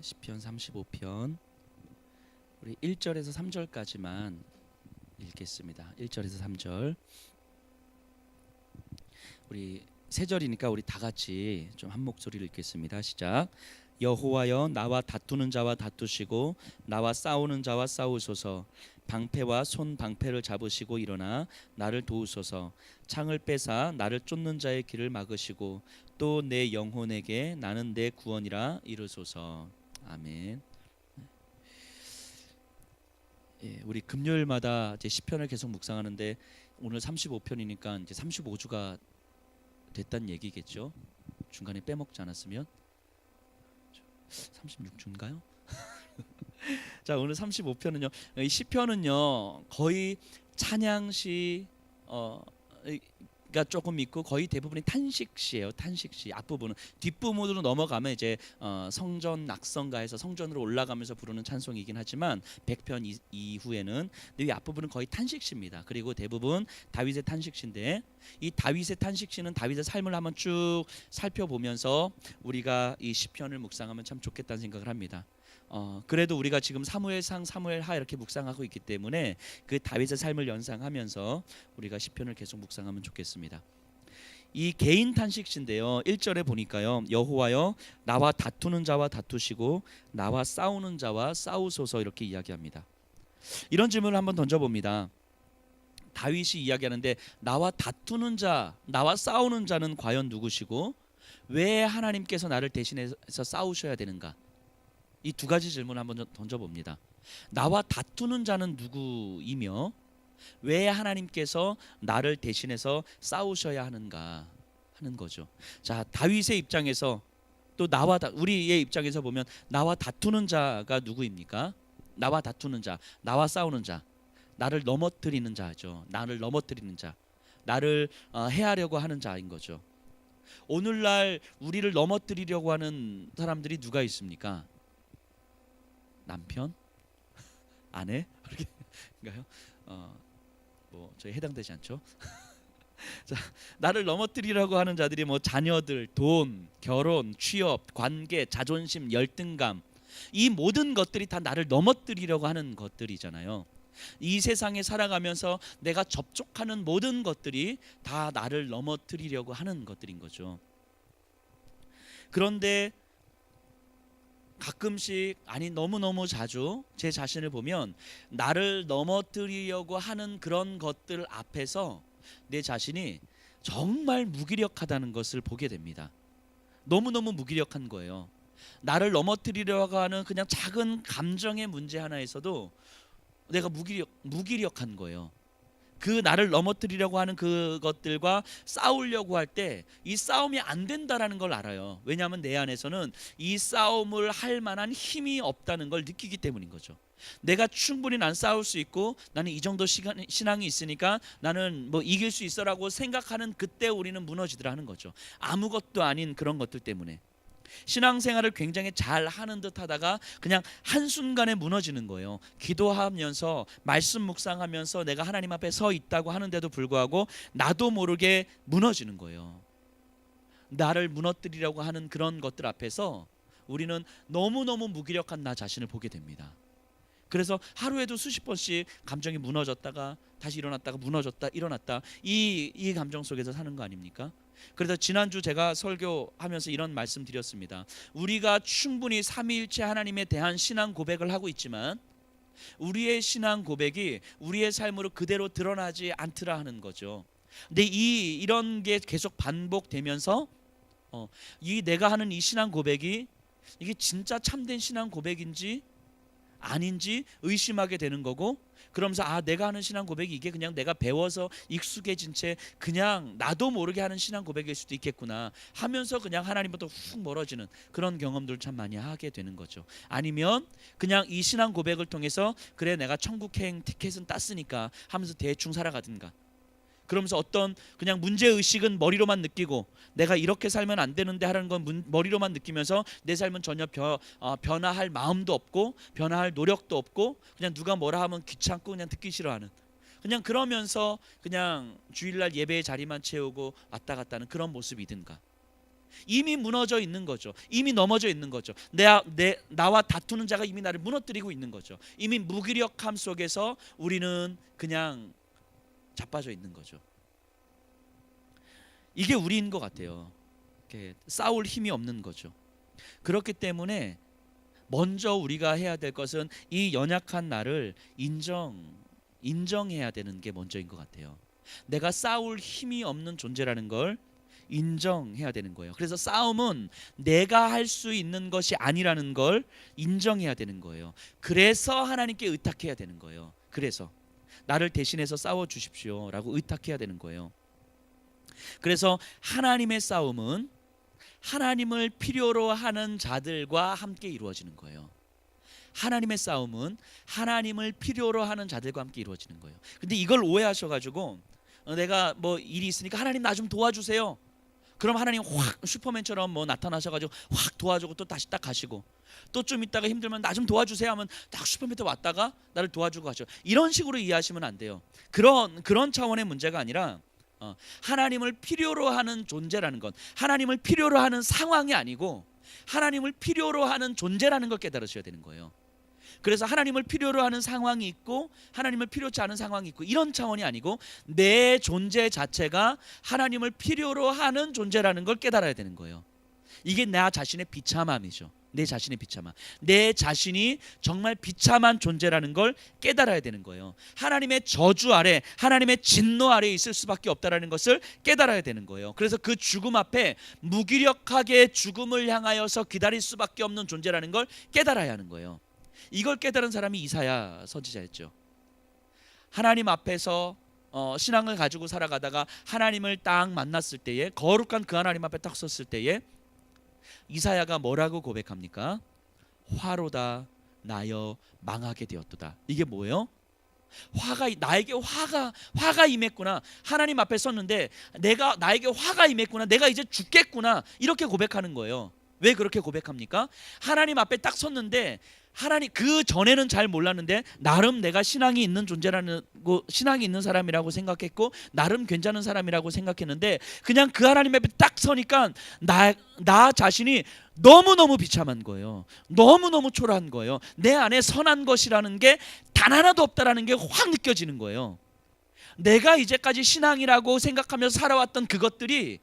시편 35편 우리 1절에서 3절까지만 읽겠습니다. 1절에서 3절. 우리 세 절이니까 우리 다 같이 좀 한 목소리로 읽겠습니다. 시작. 여호와여, 나와 다투는 자와 다투시고 나와 싸우는 자와 싸우소서. 방패와 손 방패를 잡으시고 일어나 나를 도우소서. 창을 빼사 나를 쫓는 자의 길을 막으시고 또 내 영혼에게 나는 내 구원이라 이르소서. 아멘. 예, 우리 금요일마다 이제 시편을 계속 묵상하는데 오늘 35편이니까 이제 35주가 됐단 얘기겠죠. 중간에 빼먹지 않았으면 36주인가요? 자, 오늘 35편은요. 이 시편은요 거의 찬양시 가 조금 있고 거의 대부분이 탄식시예요. 탄식시. 앞부분은, 뒷부분으로 넘어가면 이제 성전 낙성가에서 성전으로 올라가면서 부르는 찬송이긴 하지만 100편 이후에는, 근데 이 앞부분은 거의 탄식시입니다. 그리고 대부분 다윗의 탄식시인데, 이 다윗의 탄식시는 다윗의 삶을 한번 쭉 살펴보면서 우리가 이 시편을 묵상하면 참 좋겠다는 생각을 합니다. 그래도 우리가 지금 사무엘상, 사무엘하 이렇게 묵상하고 있기 때문에 그 다윗의 삶을 연상하면서 우리가 시편을 계속 묵상하면 좋겠습니다. 이 개인 탄식시인데요. 1절에 보니까요. 여호와여, 나와 다투는 자와 다투시고 나와 싸우는 자와 싸우소서, 이렇게 이야기합니다. 이런 질문을 한번 던져봅니다. 다윗이 이야기하는데 나와 다투는 자, 나와 싸우는 자는 과연 누구시고 왜 하나님께서 나를 대신해서 싸우셔야 되는가? 이 두 가지 질문을 한번 던져봅니다. 나와 다투는 자는 누구이며 왜 하나님께서 나를 대신해서 싸우셔야 하는가 하는 거죠. 자, 다윗의 입장에서 또 우리의 입장에서 보면 나와 다투는 자가 누구입니까? 나와 다투는 자, 나와 싸우는 자, 나를 넘어뜨리는 자죠. 나를 넘어뜨리는 자, 나를 해하려고 하는 자인 거죠. 오늘날 우리를 넘어뜨리려고 하는 사람들이 누가 있습니까? 남편? 아내? 그런가요? 뭐 저희 해당되지 않죠? 자, 나를 넘어뜨리려고 하는 자들이 뭐 자녀들, 돈, 결혼, 취업, 관계, 자존심, 열등감, 이 모든 것들이 다 나를 넘어뜨리려고 하는 것들이잖아요. 이 세상에 살아가면서 내가 접촉하는 모든 것들이 다 나를 넘어뜨리려고 하는 것들인 거죠. 그런데 가끔씩, 아니 너무너무 자주 제 자신을 보면 나를 넘어뜨리려고 하는 그런 것들 앞에서 내 자신이 정말 무기력하다는 것을 보게 됩니다. 너무너무 무기력한 거예요. 나를 넘어뜨리려고 하는 그냥 작은 감정의 문제 하나에서도 내가 무기력한 거예요. 그 나를 넘어뜨리려고 하는 그것들과 싸우려고 할 때 이 싸움이 안 된다라는 걸 알아요. 왜냐하면 내 안에서는 이 싸움을 할 만한 힘이 없다는 걸 느끼기 때문인 거죠. 내가 충분히 난 싸울 수 있고 나는 이 정도 신앙이 있으니까 나는 뭐 이길 수 있어라고 생각하는 그때 우리는 무너지더라 하는 거죠. 아무것도 아닌 그런 것들 때문에 신앙생활을 굉장히 잘 하는 듯 하다가 그냥 한순간에 무너지는 거예요. 기도하면서 말씀 묵상하면서 내가 하나님 앞에 서 있다고 하는데도 불구하고 나도 모르게 무너지는 거예요. 나를 무너뜨리려고 하는 그런 것들 앞에서 우리는 너무너무 무기력한 나 자신을 보게 됩니다. 그래서 하루에도 수십 번씩 감정이 무너졌다가 다시 일어났다가 무너졌다 일어났다, 이 감정 속에서 사는 거 아닙니까? 그래서 지난주 제가 설교하면서 이런 말씀 드렸습니다. 우리가 충분히 삼위일체 하나님에 대한 신앙 고백을 하고 있지만 우리의 신앙 고백이 우리의 삶으로 그대로 드러나지 않더라 하는 거죠. 근데 이런 게 계속 반복되면서 이 내가 하는 이 신앙 고백이 이게 진짜 참된 신앙 고백인지 아닌지 의심하게 되는 거고, 그러면서 내가 하는 신앙 고백이 이게 그냥 내가 배워서 익숙해진 채 그냥 나도 모르게 하는 신앙 고백일 수도 있겠구나 하면서 그냥 하나님부터 훅 멀어지는 그런 경험들을 참 많이 하게 되는 거죠. 아니면 그냥 이 신앙 고백을 통해서 그래 내가 천국행 티켓은 땄으니까 하면서 대충 살아가든가, 그러면서 어떤 그냥 문제의식은 머리로만 느끼고 내가 이렇게 살면 안 되는데 하는 건 머리로만 느끼면서 내 삶은 전혀 변화할 마음도 없고 변화할 노력도 없고 그냥 누가 뭐라 하면 귀찮고 그냥 듣기 싫어하는, 그냥 그러면서 그냥 주일날 예배의 자리만 채우고 왔다 갔다 하는 그런 모습이든가. 이미 무너져 있는 거죠. 이미 넘어져 있는 거죠. 나와 다투는 자가 이미 나를 무너뜨리고 있는 거죠. 이미 무기력함 속에서 우리는 그냥 자빠져 있는 거죠. 이게 우리인 것 같아요. 이렇게 싸울 힘이 없는 거죠. 그렇기 때문에 먼저 우리가 해야 될 것은 이 연약한 나를 인정해야 되는 게 먼저인 것 같아요. 내가 싸울 힘이 없는 존재라는 걸 인정해야 되는 거예요. 그래서 싸움은 내가 할 수 있는 것이 아니라는 걸 인정해야 되는 거예요. 그래서 하나님께 의탁해야 되는 거예요. 그래서 나를 대신해서 싸워 주십시오라고 의탁해야 되는 거예요. 그래서 하나님의 싸움은 하나님을 필요로 하는 자들과 함께 이루어지는 거예요. 하나님의 싸움은 하나님을 필요로 하는 자들과 함께 이루어지는 거예요. 근데 이걸 오해하셔가지고 내가 뭐 일이 있으니까 하나님 나 좀 도와주세요. 그럼 하나님 확 슈퍼맨처럼 뭐 나타나셔가지고 확 도와주고 또 다시 딱 가시고, 또 좀 있다가 힘들면 나 좀 도와주세요 하면 딱 슈퍼맨 때 왔다가 나를 도와주고 가죠. 이런 식으로 이해하시면 안 돼요. 그런 차원의 문제가 아니라 하나님을 필요로 하는 존재라는 건 하나님을 필요로 하는 상황이 아니고 하나님을 필요로 하는 존재라는 걸 깨달으셔야 되는 거예요. 그래서 하나님을 필요로 하는 상황이 있고 하나님을 필요치 않은 상황이 있고 이런 차원이 아니고 내 존재 자체가 하나님을 필요로 하는 존재라는 걸 깨달아야 되는 거예요. 이게 나 자신의 비참함이죠. 내 자신의 비참함. 내 자신이 정말 비참한 존재라는 걸 깨달아야 되는 거예요. 하나님의 저주 아래, 하나님의 진노 아래 있을 수밖에 없다라는 것을 깨달아야 되는 거예요. 그래서 그 죽음 앞에 무기력하게 죽음을 향하여서 기다릴 수밖에 없는 존재라는 걸 깨달아야 하는 거예요. 이걸 깨달은 사람이 이사야 선지자였죠. 하나님 앞에서 신앙을 가지고 살아가다가 하나님을 딱 만났을 때에, 거룩한 그 하나님 앞에 딱 섰을 때에 이사야가 뭐라고 고백합니까? 화로다 나여 망하게 되었도다. 이게 뭐예요? 나에게 화가 임했구나. 하나님 앞에 섰는데 나에게 화가 임했구나. 내가 이제 죽겠구나. 이렇게 고백하는 거예요. 왜 그렇게 고백합니까? 하나님 앞에 딱 섰는데 하나님 그 전에는 잘 몰랐는데 나름 내가 신앙이 있는 신앙이 있는 사람이라고 생각했고 나름 괜찮은 사람이라고 생각했는데 그냥 그 하나님 앞에 딱 서니까 나 자신이 너무너무 비참한 거예요. 너무너무 초라한 거예요. 내 안에 선한 것이라는 게 단 하나도 없다라는 게 확 느껴지는 거예요. 내가 이제까지 신앙이라고 생각하면서 살아왔던 그것들이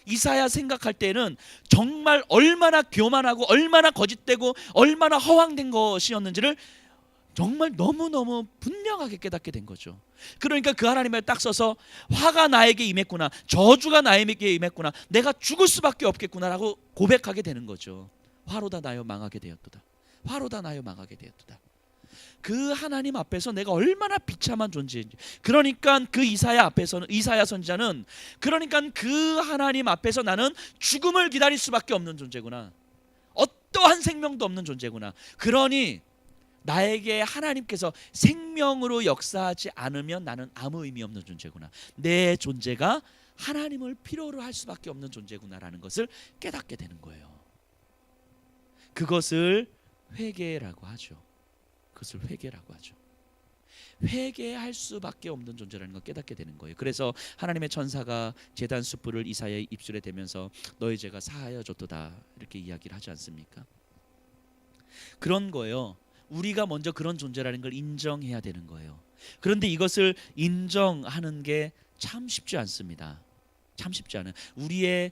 이사야 생각할 때는 정말 얼마나 교만하고 얼마나 거짓되고 얼마나 허황된 것이었는지를 정말 너무너무 분명하게 깨닫게 된 거죠. 그러니까 그 하나님을 딱 서서 화가 나에게 임했구나, 저주가 나에게 임했구나, 내가 죽을 수밖에 없겠구나라고 고백하게 되는 거죠. 화로다 나여 망하게 되었도다. 화로다 나여 망하게 되었도다. 그 하나님 앞에서 내가 얼마나 비참한 존재인지. 그러니까 그 이사야 선지자는 그러니까 그 하나님 앞에서 나는 죽음을 기다릴 수밖에 없는 존재구나. 어떠한 생명도 없는 존재구나. 그러니 나에게 하나님께서 생명으로 역사하지 않으면 나는 아무 의미 없는 존재구나. 내 존재가 하나님을 필요로 할 수밖에 없는 존재구나라는 것을 깨닫게 되는 거예요. 그것을 회개라고 하죠. 그것을 회개라고 하죠. 회개할 수밖에 없는 존재라는 걸 깨닫게 되는 거예요. 그래서 하나님의 천사가 제단 숯불을 이사야의 입술에 대면서 너의 죄가 사하여졌도다 이렇게 이야기를 하지 않습니까? 그런 거예요. 우리가 먼저 그런 존재라는 걸 인정해야 되는 거예요. 그런데 이것을 인정하는 게 참 쉽지 않습니다. 참 쉽지 않아요. 우리의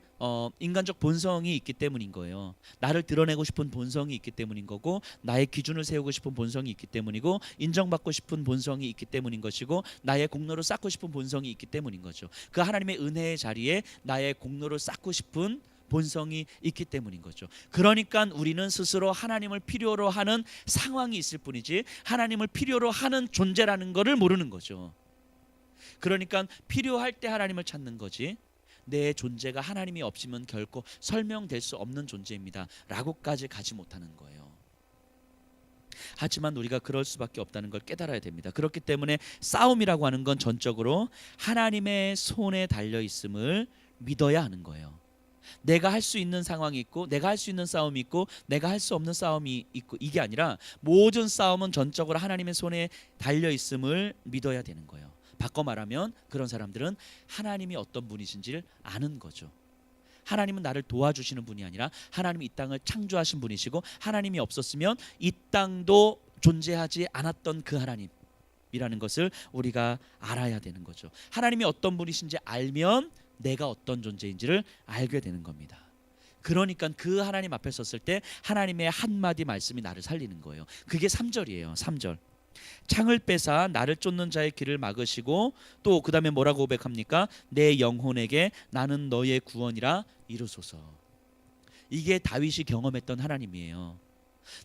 인간적 본성이 있기 때문인 거예요. 나를 드러내고 싶은 본성이 있기 때문인 거고, 나의 기준을 세우고 싶은 본성이 있기 때문이고, 인정받고 싶은 본성이 있기 때문인 것이고, 나의 공로를 쌓고 싶은 본성이 있기 때문인 거죠. 그 하나님의 은혜의 자리에 나의 공로를 쌓고 싶은 본성이 있기 때문인 거죠. 그러니까 우리는 스스로 하나님을 필요로 하는 상황이 있을 뿐이지 하나님을 필요로 하는 존재라는 것을 모르는 거죠. 그러니까 필요할 때 하나님을 찾는 거지, 내 존재가 하나님이 없으면 결코 설명될 수 없는 존재입니다 라고까지 가지 못하는 거예요. 하지만 우리가 그럴 수밖에 없다는 걸 깨달아야 됩니다. 그렇기 때문에 싸움이라고 하는 건 전적으로 하나님의 손에 달려 있음을 믿어야 하는 거예요. 내가 할 수 있는 상황이 있고, 내가 할 수 있는 싸움이 있고, 내가 할 수 없는 싸움이 있고, 이게 아니라 모든 싸움은 전적으로 하나님의 손에 달려 있음을 믿어야 되는 거예요. 바꿔 말하면 그런 사람들은 하나님이 어떤 분이신지를 아는 거죠. 하나님은 나를 도와주시는 분이 아니라 하나님이 이 땅을 창조하신 분이시고 하나님이 없었으면 이 땅도 존재하지 않았던 그 하나님이라는 것을 우리가 알아야 되는 거죠. 하나님이 어떤 분이신지 알면 내가 어떤 존재인지를 알게 되는 겁니다. 그러니까 그 하나님 앞에 섰을 때 하나님의 한마디 말씀이 나를 살리는 거예요. 그게 3절이에요. 3절. 창을 빼사 나를 쫓는 자의 길을 막으시고 또 그 다음에 뭐라고 고백합니까? 내 영혼에게 나는 너의 구원이라 이루소서. 이게 다윗이 경험했던 하나님이에요.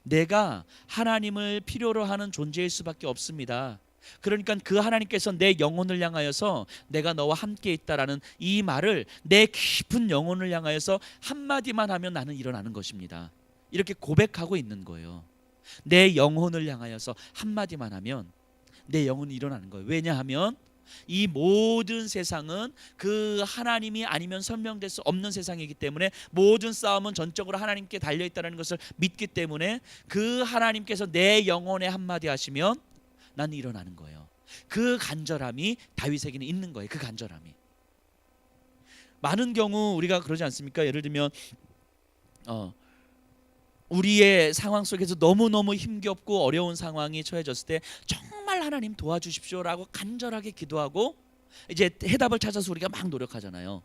내가 하나님을 필요로 하는 존재일 수밖에 없습니다. 그러니까 그 하나님께서 내 영혼을 향하여서 내가 너와 함께 있다라는 이 말을 내 깊은 영혼을 향하여서 한마디만 하면 나는 일어나는 것입니다. 이렇게 고백하고 있는 거예요. 내 영혼을 향하여서 한마디만 하면 내 영혼이 일어나는 거예요. 왜냐하면 이 모든 세상은 그 하나님이 아니면 설명될 수 없는 세상이기 때문에 모든 싸움은 전적으로 하나님께 달려있다는 것을 믿기 때문에 그 하나님께서 내 영혼에 한마디 하시면 나는 일어나는 거예요. 그 간절함이 다윗에게는 있는 거예요. 그 간절함이. 많은 경우 우리가 그러지 않습니까? 예를 들면 우리의 상황 속에서 너무너무 힘겹고 어려운 상황이 처해졌을 때 정말 하나님 도와주십시오라고 간절하게 기도하고 이제 해답을 찾아서 우리가 막 노력하잖아요.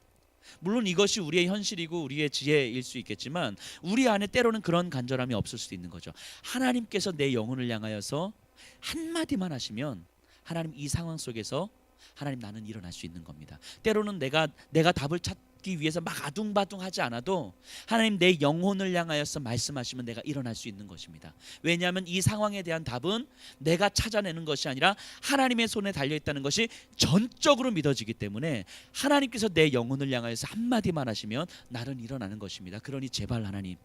물론 이것이 우리의 현실이고 우리의 지혜일 수 있겠지만 우리 안에 때로는 그런 간절함이 없을 수도 있는 거죠. 하나님께서 내 영혼을 향하여서 한마디만 하시면 하나님 이 상황 속에서 하나님 나는 일어날 수 있는 겁니다. 때로는 내가 답을 찾기 위해서 막 아둥바둥하지 않아도 하나님 내 영혼을 향하여서 말씀하시면 내가 일어날 수 있는 것입니다. 왜냐하면 이 상황에 대한 답은 내가 찾아내는 것이 아니라 하나님의 손에 달려있다는 것이 전적으로 믿어지기 때문에 하나님께서 내 영혼을 향하여서 한마디만 하시면 나는 일어나는 것입니다. 그러니 제발 하나님,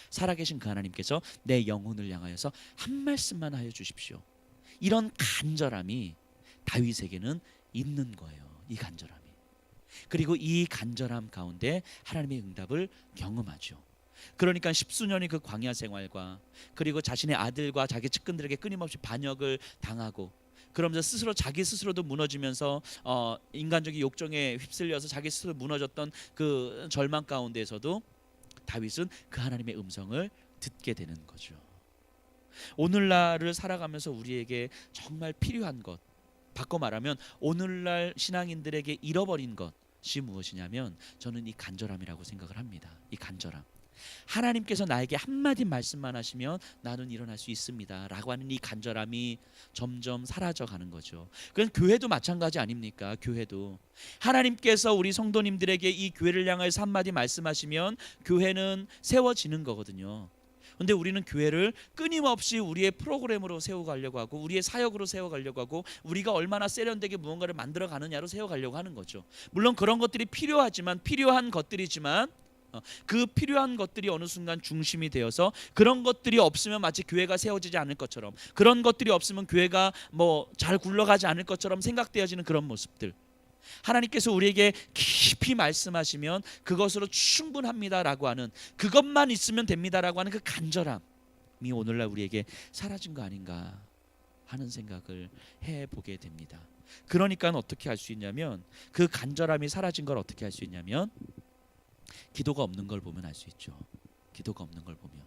살아계신 그 하나님께서 내 영혼을 향하여서 한 말씀만 하여 주십시오. 이런 간절함이 다윗에게는 있는 거예요. 이 간절함이. 그리고 이 간절함 가운데 하나님의 응답을 경험하죠. 그러니까 십수년의 그 광야 생활과 그리고 자신의 아들과 자기 측근들에게 끊임없이 반역을 당하고 그러면서 자기 스스로도 무너지면서 인간적인 욕정에 휩쓸려서 자기 스스로 무너졌던 그 절망 가운데에서도 다윗은 그 하나님의 음성을 듣게 되는 거죠. 오늘날을 살아가면서 우리에게 정말 필요한 것, 바꿔 말하면 오늘날 신앙인들에게 잃어버린 것이 무엇이냐면 저는 이 간절함이라고 생각을 합니다. 이 간절함. 하나님께서 나에게 한마디 말씀만 하시면 나는 일어날 수 있습니다 라고 하는 이 간절함이 점점 사라져가는 거죠. 그건 교회도 마찬가지 아닙니까? 교회도 하나님께서 우리 성도님들에게 이 교회를 향해서 한마디 말씀하시면 교회는 세워지는 거거든요. 근데 우리는 교회를 끊임없이 우리의 프로그램으로 세워가려고 하고 우리의 사역으로 세워가려고 하고 우리가 얼마나 세련되게 무언가를 만들어가느냐로 세워가려고 하는 거죠. 물론 그런 것들이 필요한 것들이지만 그 필요한 것들이 어느 순간 중심이 되어서 그런 것들이 없으면 마치 교회가 세워지지 않을 것처럼, 그런 것들이 없으면 교회가 잘 굴러가지 않을 것처럼 생각되어지는 그런 모습들, 하나님께서 우리에게 깊이 말씀하시면 그것으로 충분합니다라고 하는, 그것만 있으면 됩니다라고 하는 그 간절함이 오늘날 우리에게 사라진 거 아닌가 하는 생각을 해보게 됩니다. 그러니까 어떻게 할 수 있냐면, 그 간절함이 사라진 걸 어떻게 할 수 있냐면 기도가 없는 걸 보면 알 수 있죠. 기도가 없는 걸 보면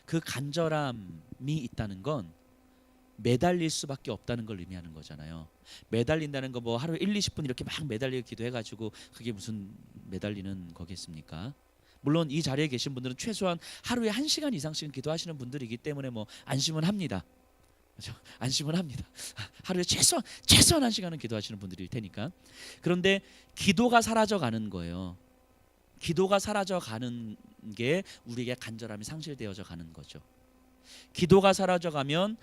그 간절함이 있다는 건 매달릴 수밖에 없다는 걸 의미하는 거잖아요. 매달린다는 거 뭐 하루에 1, 20분 이렇게 막 매달리고 기도해가지고 그게 무슨 매달리는 거겠습니까? 물론 이 자리에 계신 분들은 최소한 하루에 1시간 이상씩은 기도하시는 분들이기 때문에 뭐 안심은 합니다. 그렇죠? 안심을 합니다. 하루에 최소한 1시간은 기도하시는 분들일 테니까. 그런데 기도가 사라져가는 거예요. 기도가 사라져가는 게 우리에게 간절함이 상실되어져 가는 거죠. 기도가 사라져가면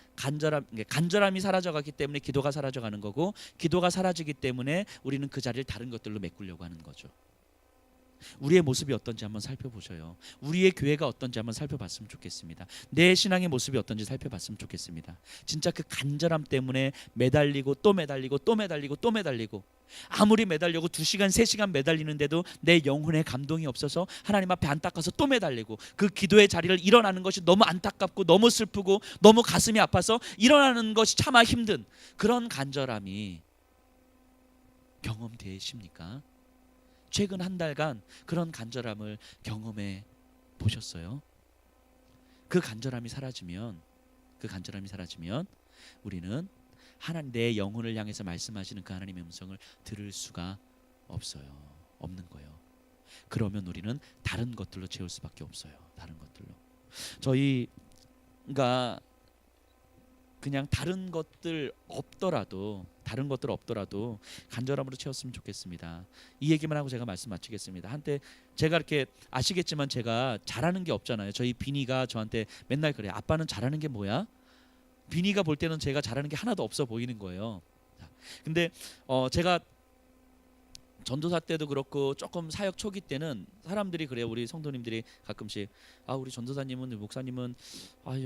간절함이 사라져가기 때문에 기도가 사라져가는 거고, 기도가 사라지기 때문에 우리는 그 자리를 다른 것들로 메꾸려고 하는 거죠. 우리의 모습이 어떤지 한번 살펴보셔요. 우리의 교회가 어떤지 한번 살펴봤으면 좋겠습니다. 내 신앙의 모습이 어떤지 살펴봤으면 좋겠습니다. 진짜 그 간절함 때문에 매달리고 또 매달리고 또 매달리고 또 매달리고, 아무리 매달려고 2시간 3시간 매달리는데도 내 영혼에 감동이 없어서 하나님 앞에 안타까워서 또 매달리고, 그 기도의 자리를 일어나는 것이 너무 안타깝고 너무 슬프고 너무 가슴이 아파서 일어나는 것이 차마 힘든 그런 간절함이 경험되십니까? 최근 한 달간 그런 간절함을 경험해 보셨어요? 그 간절함이 사라지면 우리는 하나님 내 영혼을 향해서 말씀하시는 그 하나님의 음성을 들을 수가 없는 거예요. 그러면 우리는 다른 것들로 채울 수밖에 없어요. 다른 것들로. 저희가 그냥 다른 것들 없더라도 간절함으로 채웠으면 좋겠습니다. 이 얘기만 하고 제가 말씀 마치겠습니다. 한때 제가 이렇게 아시겠지만 제가 잘하는 게 없잖아요. 저희 비니가 저한테 맨날 그래요. 아빠는 잘하는 게 뭐야? 비니가 볼 때는 제가 잘하는 게 하나도 없어 보이는 거예요. 근데 제가 전도사 때도 그렇고 조금 사역 초기 때는 사람들이 그래요. 우리 성도님들이 가끔씩 우리 전도사님은 목사님은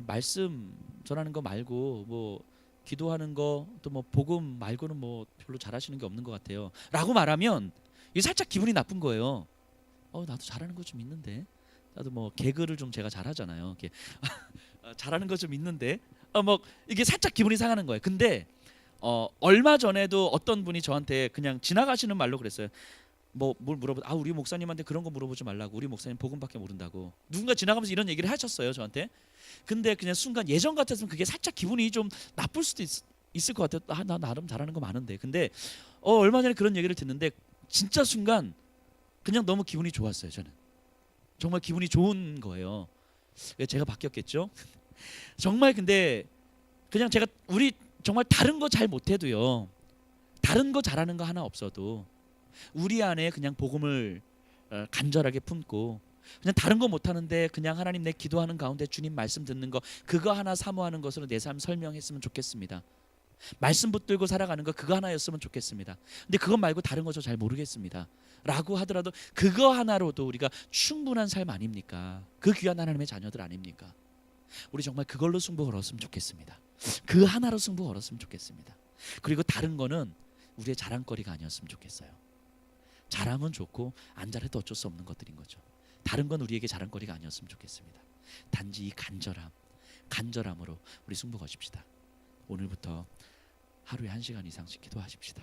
말씀 전하는 거 말고 뭐 기도하는 거 또 뭐 복음 말고는 뭐 별로 잘하시는 게 없는 것 같아요 라고 말하면 이게 살짝 기분이 나쁜 거예요. 나도 잘하는 거 좀 있는데, 나도 뭐 개그를 좀 제가 잘하잖아요. 이렇게 잘하는 거 좀 있는데 뭐 이게 살짝 기분이 상하는 거예요. 근데 얼마 전에도 어떤 분이 저한테 그냥 지나가시는 말로 그랬어요. 뭘 우리 목사님한테 그런 거 물어보지 말라고. 우리 목사님 복음밖에 모른다고. 누군가 지나가면서 이런 얘기를 하셨어요 저한테. 근데 그냥 순간 예전 같았으면 그게 살짝 기분이 좀 나쁠 수도 있을 것 같아요. 나 나름 잘하는 거 많은데. 근데 얼마 전에 그런 얘기를 듣는데 진짜 순간 그냥 너무 기분이 좋았어요. 저는 정말 기분이 좋은 거예요. 제가 바뀌었겠죠. 정말 근데 그냥 제가 우리 정말 다른 거 잘 못해도요, 다른 거 잘하는 거 하나 없어도 우리 안에 그냥 복음을 간절하게 품고 그냥 다른 거 못하는데 그냥 하나님 내 기도하는 가운데 주님 말씀 듣는 거 그거 하나 사모하는 것으로 내 삶 설명했으면 좋겠습니다. 말씀 붙들고 살아가는 거 그거 하나였으면 좋겠습니다. 근데 그것 말고 다른 거 저 잘 모르겠습니다 라고 하더라도 그거 하나로도 우리가 충분한 삶 아닙니까? 그 귀한 하나님의 자녀들 아닙니까? 우리 정말 그걸로 승부 걸었으면 좋겠습니다. 그 하나로 승부 걸었으면 좋겠습니다. 그리고 다른 거는 우리의 자랑거리가 아니었으면 좋겠어요. 자랑은 좋고 안 잘해도 어쩔 수 없는 것들인 거죠. 다른 건 우리에게 자랑거리가 아니었으면 좋겠습니다. 단지 이 간절함으로 우리 승부 거십시다. 오늘부터 하루에 1시간 이상씩 기도하십시다.